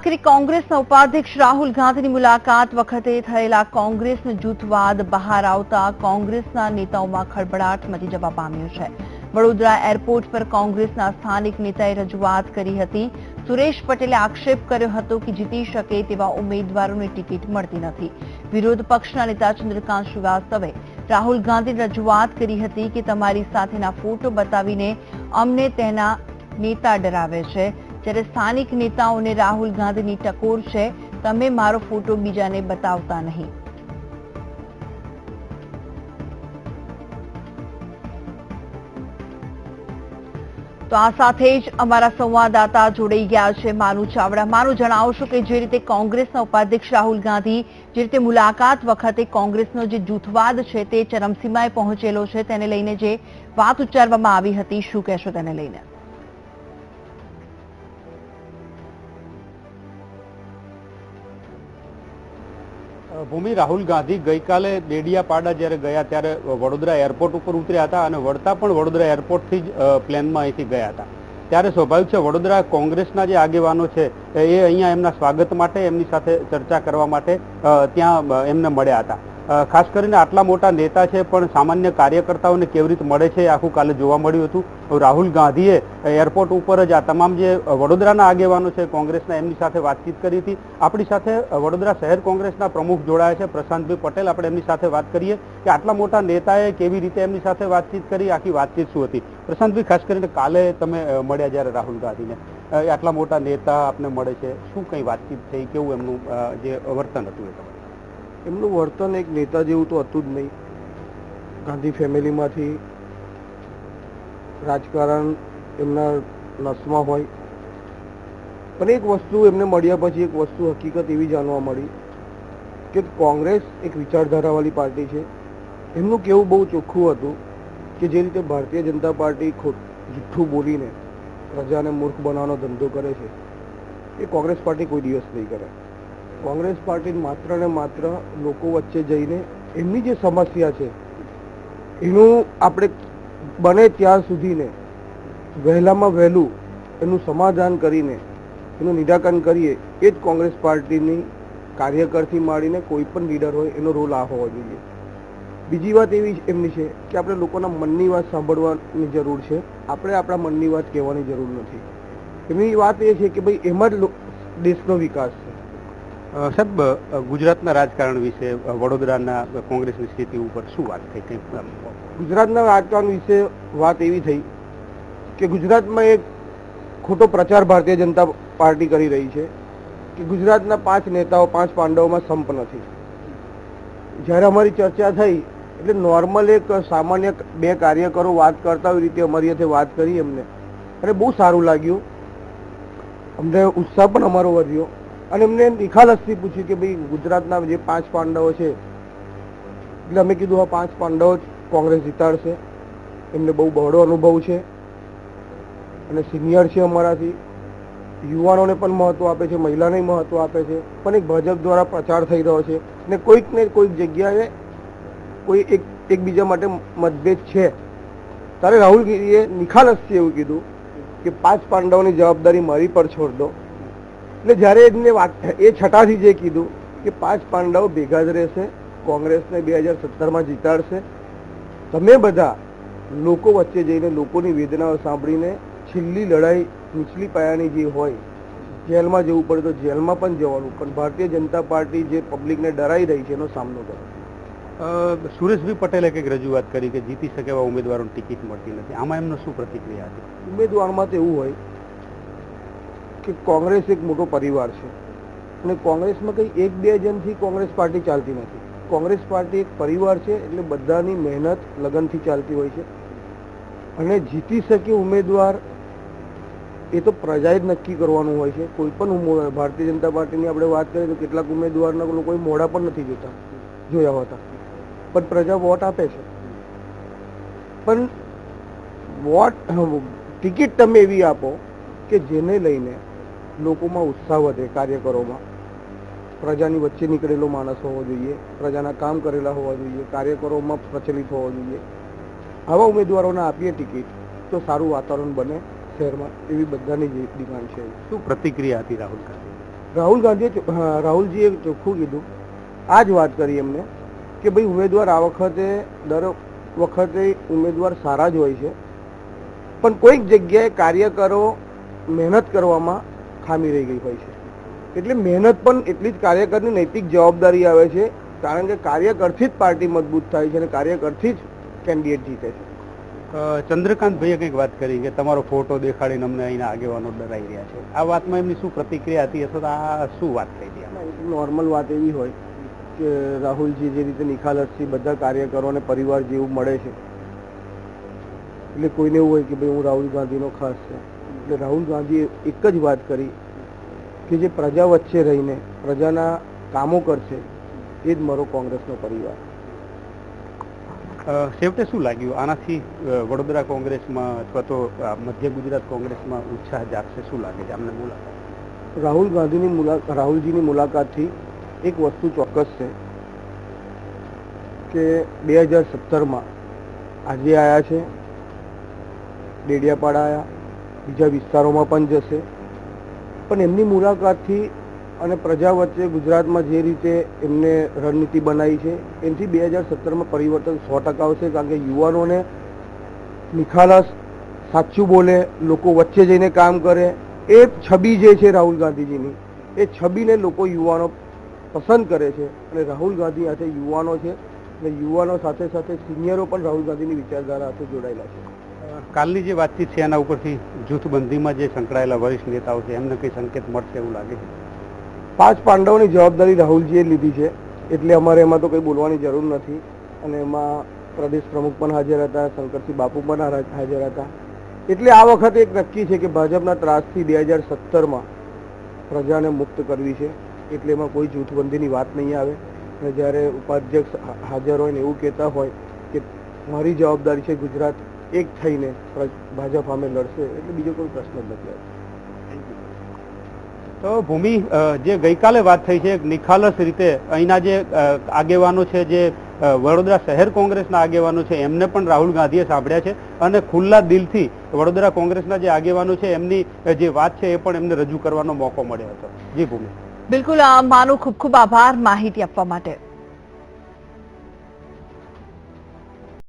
આખરે કોંગ્રેસના ઉપાધ્યક્ષ રાહુલ ગાંધીની મુલાકાત વખતે થયેલા કોંગ્રેસનો જૂથવાદ બહાર આવતા કોંગ્રેસના નેતાઓમાં ખળભળાટ મચી જવા પામ્યો છે. વડોદરા એરપોર્ટ પર કોંગ્રેસના સ્થાનિક નેતાએ રજૂઆત કરી હતી. સુરેશ પટેલે આક્ષેપ કર્યો હતો કે જીતી શકે તેવા ઉમેદવારોને ટિકિટ મળતી નથી. વિરોધ પક્ષના નેતા ચંદ્રકાંત શ્રીવાસ્તવે રાહુલ ગાંધીને રજૂઆત કરી હતી કે તમારી સાથેના ફોટો બતાવીને અમને તેના નેતા ડરાવે છે, જ્યારે સ્થાનિક નેતાઓને રાહુલ ગાંધીની ટકોર છે. તમે મારો ફોટો બીજાને બતાવતા નહીં. તો આ સાથે જ અમારા સંવાદદાતા જોડાઈ ગયા છે માનુ ચાવડા. માનુ, જણાવશો કે જે રીતે કોંગ્રેસના ઉપાધ્યક્ષ રાહુલ ગાંધી જે રીતે મુલાકાત વખતે કોંગ્રેસનો જે જૂથવાદ છે તે ચરમસીમાએ પહોંચેલો છે, તેને લઈને જે વાત ઉચ્ચારવામાં આવી હતી, શું કહેશો તેને લઈને? ભૂમિ, રાહુલ ગાંધી ગઈકાલે ડેડિયાપાડા જ્યારે ગયા ત્યારે વડોદરા એરપોર્ટ ઉપર ઉતર્યા હતા અને વળતા પણ વડોદરા એરપોર્ટથી જ પ્લેનમાં અહીંથી ગયા હતા. ત્યારે સ્વાભાવિક છે વડોદરા કોંગ્રેસના જે આગેવાનો છે એ અહીંયા એમના સ્વાગત માટે, એમની સાથે ચર્ચા કરવા માટે ત્યાં એમને મળ્યા હતા. ખાસ કરીને આટલા મોટા નેતા છે પણ સામાન્ય કાર્યકર્તાઓને કેવી રીતે મળે છે આખું કાલે જોવા મળ્યું હતું. રાહુલ ગાંધીએ એરપોર્ટ ઉપર જ આ તમામ જે વડોદરાના આગેવાનો છે કોંગ્રેસના, એમની સાથે વાતચીત કરી હતી. આપણી સાથે વડોદરા શહેર કોંગ્રેસના પ્રમુખ જોડાયા છે પ્રશાંતભાઈ પટેલ. આપણે એમની સાથે વાત કરીએ કે આટલા મોટા નેતાએ કેવી રીતે એમની સાથે વાતચીત કરી, આખી વાતચીત શું હતી. પ્રશાંતભાઈ, ખાસ કરીને કાલે તમે મળ્યા જ્યારે રાહુલ ગાંધીને, આટલા મોટા નેતા આપને મળે છે, શું કંઈ વાતચીત થઈ, કેવું એમનું જે વર્તન હતું? એમનું વર્તન એક નેતા જેવું તો હતું જ નહીં. ગાંધી ફેમિલીમાંથી રાજકારણ એમના નસમાં હોય, પણ એક વસ્તુ એમને મળ્યા પછી એક વસ્તુ હકીકત એવી જાણવા મળી કે કોંગ્રેસ એક વિચારધારાવાળી પાર્ટી છે. એમનું કહેવું બહુ ચોખ્ખું હતું કે જે રીતે ભારતીય જનતા પાર્ટી જુઠ્ઠું બોલીને પ્રજાને મૂર્ખ બનાવવાનો ધંધો કરે છે એ કોંગ્રેસ પાર્ટી કોઈ દિવસ નહીં કરે. કોંગ્રેસ પાર્ટી માત્ર ને માત્ર લોકો વચ્ચે જઈને એમની જે સમસ્યા છે એનું આપણે બને ત્યાં સુધીને વહેલામાં વહેલું એનું સમાધાન કરીને એનું નિરાકરણ કરીએ, એ જ કોંગ્રેસ પાર્ટીની કાર્યકરથી માંડીને કોઈ પણ લીડર હોય એનો રોલ આ હોવો જોઈએ. બીજી વાત એવી એમની છે કે આપણે લોકોના મનની વાત સાંભળવાની જરૂર છે, આપણે આપણા મનની વાત કહેવાની જરૂર નથી. એમની વાત એ છે કે ભાઈ એમાં જ દેશનો વિકાસ છે. સાહેબ, ગુજરાતના રાજકારણ વિશે, વડોદરાના કોંગ્રેસની સ્થિતિ ઉપર શું વાત થઈ? કંઈ ગુજરાતના રાજકારણ વિશે વાત એવી થઈ કે ગુજરાતમાં એક ખોટો પ્રચાર ભારતીય જનતા પાર્ટી કરી રહી છે કે ગુજરાતના 5 નેતાઓ 5 પાંડવોમાં સંપ નથી. જ્યારે અમારી ચર્ચા થઈ એટલે નોર્મલ એક સામાન્ય 2 કાર્યકરો વાત કરતા હોય રીતે અમારી સાથે વાત કરી એમને, અને બહુ સારું લાગ્યું. અમને ઉત્સાહ પણ અમારો વધ્યો અને એમને નિખાલસથી પૂછ્યું કે ભાઈ ગુજરાતના જે 5 પાંડવો છે, એટલે અમે કીધું આ 5 પાંડવો જ કોંગ્રેસ જીતાડશે. એમને બહુ બહોળો અનુભવ છે અને સિનિયર છે અમારાથી. યુવાનોને પણ મહત્વ આપે છે, મહિલાને મહત્વ આપે છે, પણ એક ભાજપ દ્વારા પ્રચાર થઈ રહ્યો છે ને કોઈક ને કોઈક જગ્યાએ કોઈ એકબીજા માટે મતભેદ છે. ત્યારે રાહુલ ગાંધીએ નિખાલસથી એવું કીધું કે 5 પાંડવોની જવાબદારી મારી પર છોડ દો. એટલે જ્યારે એમને એ છઠ્ઠાથી જે કીધું કે 5 પાંડવો ભેગા જ રહેશે, કોંગ્રેસને 2017માં જીતાડશે. તમે બધા લોકો વચ્ચે જઈને લોકોની વેદનાઓ સાંભળીને છેલ્લી લડાઈ નીચલી પાયાની જે હોય, જેલમાં જવું પડે તો જેલમાં પણ જવાનું, પણ ભારતીય જનતા પાર્ટી જે પબ્લિકને ડરાઈ રહી છે એનો સામનો કરો. સુરેશભાઈ પટેલે કંઈક રજૂઆત કરી કે જીતી શકે એવા ઉમેદવારોને ટિકિટ મળતી નથી. આમાં એમનો શું પ્રતિક્રિયા હતી? ઉમેદવારમાં તો એવું હોય કે કોંગ્રેસ એક મોટો પરિવાર છે અને કોંગ્રેસમાં કંઈ 1-2 જણથી કોંગ્રેસ પાર્ટી ચાલતી નથી. કોંગ્રેસ પાર્ટી એક પરિવાર છે, એટલે બધાની મહેનત લગનથી ચાલતી હોય છે. અને જીતી શકે ઉમેદવાર એ તો પ્રજાએ જ નક્કી કરવાનું હોય છે. કોઈ પણ ઉમેદવાર, ભારતીય જનતા પાર્ટીની આપણે વાત કરીએ તો કેટલાક ઉમેદવારના લોકો મોઢા પણ નથી જોયા હોતા, પણ પ્રજા વોટ આપે છે. પણ ટિકિટ તમે એવી આપો કે જેને લઈને લોકોમાં ઉત્સાહ વધે, કાર્યકરોમાં. પ્રજાની વચ્ચે નીકળેલો માણસ હોવો જોઈએ, પ્રજાના કામ કરેલા હોવા જોઈએ, કાર્યકરોમાં પ્રચલિત હોવો જોઈએ. આવા ઉમેદવારોને આપીએ ટિકિટ તો સારું વાતાવરણ બને શહેરમાં, એવી બધાની ડિમાન્ડ છે. શું પ્રતિક્રિયા હતી રાહુલ ગાંધી? રાહુલજીએ ચોખ્ખું કીધું, આ જ વાત કરી એમને કે ભાઈ ઉમેદવાર આ વખતે દર વખતે ઉમેદવાર સારા જ હોય છે, પણ કોઈક જગ્યાએ કાર્યકરો મહેનત કરવામાં ખામી રહી ગઈ હોય છે. એટલે મહેનત પણ એટલી જ કાર્યકરની નૈતિક જવાબદારી આવે છે, કારણ કે કાર્યકરથી જ પાર્ટી મજબૂત થાય છે અને કાર્યકરથી જ કેન્ડિડેટ જીતે છે. ચંદ્રકાંતભાઈએ કંઈક વાત કરી કે તમારો ફોટો દેખાડીને અમને અહીંના આગેવાનો ડરાઈ રહ્યા છે. આ વાતમાં એમની શું પ્રતિક્રિયા હતી અથવા આ શું વાત થઈ હતી? નોર્મલ વાત એવી હોય કે રાહુલજી જે રીતે નિખાલસથી બધા કાર્યકરોને પરિવાર જેવું મળે છે, એટલે કોઈને એવું હોય કે ભાઈ હું રાહુલ ગાંધીનો ખાસ છે. એટલે રાહુલ ગાંધીએ એક જ વાત કરી કે જે પ્રજા વચ્ચે રહીને પ્રજાના કામો કરશે એ જ મારો કોંગ્રેસનો પરિવાર. છેવટે શું લાગ્યું આનાથી વડોદરા કોંગ્રેસમાં અથવા તો મધ્ય ગુજરાત કોંગ્રેસમાં ઉત્સાહ જાગશે? શું લાગે છે અમને મુલાકાત? રાહુલજીની મુલાકાતથી એક વસ્તુ ચોક્કસ છે કે 2017માં આજે આવ્યા છે, ડેડિયાપાડા આવ્યા, બીજા વિસ્તારોમાં પણ જશે, પણ એમની મુલાકાતથી અને પ્રજા વચ્ચે ગુજરાતમાં જે રીતે એમને રણનીતિ બનાવી છે એનાથી 2017માં પરિવર્તન 100% આવશે. કારણ કે યુવાનોને નિખાલસ, સાચું બોલે, લોકો વચ્ચે જઈને કામ કરે, એ છબી જે છે રાહુલ ગાંધીજીની, એ છબીને લોકો યુવાનો પસંદ કરે છે. અને રાહુલ ગાંધી સાથે યુવાનો છે અને યુવાનો સાથે સાથે સિનિયરો પણ રાહુલ ગાંધીની વિચારધારા સાથે જોડાયેલા છે. કાલની જે વાતચીત છે એના ઉપરથી જૂથબંધીમાં જે સંકળાયેલા વરિષ્ઠ નેતાઓ છે એમને કંઈ સંકેત મળશે એવું લાગે છે? 5 પાંડવોની જવાબદારી રાહુલજીએ લીધી છે, એટલે અમારે એમાં તો કંઈ બોલવાની જરૂર નથી. અને એમાં પ્રદેશ પ્રમુખ પણ હાજર હતા, શંકરસિંહ બાપુ પણ હાજર હતા. એટલે આ વખતે એક નક્કી છે કે ભાજપના ત્રાસથી 2017માં પ્રજાને મુક્ત કરવી છે, એટલે એમાં કોઈ જૂથબંધીની વાત નહીં આવે. અને જ્યારે ઉપાધ્યક્ષ હાજર હોય ને એવું કહેતા હોય કે મારી જવાબદારી છે ગુજરાત એક થઈને ભાજપ સામે લડશે, એટલે બીજો કોઈ પ્રશ્ન જ નથી. તો ભૂમિ, જે ગઈકાલે વાત થઈ છે નિખાલસ રીતે અહીંના જે આગેવાનો છે, જે વડોદરા શહેર કોંગ્રેસના આગેવાનો છે એમને પણ રાહુલ ગાંધીએ સાંભળ્યા છે અને ખુલ્લા દિલથી વડોદરા કોંગ્રેસના જે આગેવાનો છે એમની જે વાત છે એ પણ એમને રજૂ કરવાનો મોકો મળ્યો હતો. જી ભૂમિ. બિલકુલ, માનો ખૂબ ખૂબ આભાર માહિતી આપવા માટે.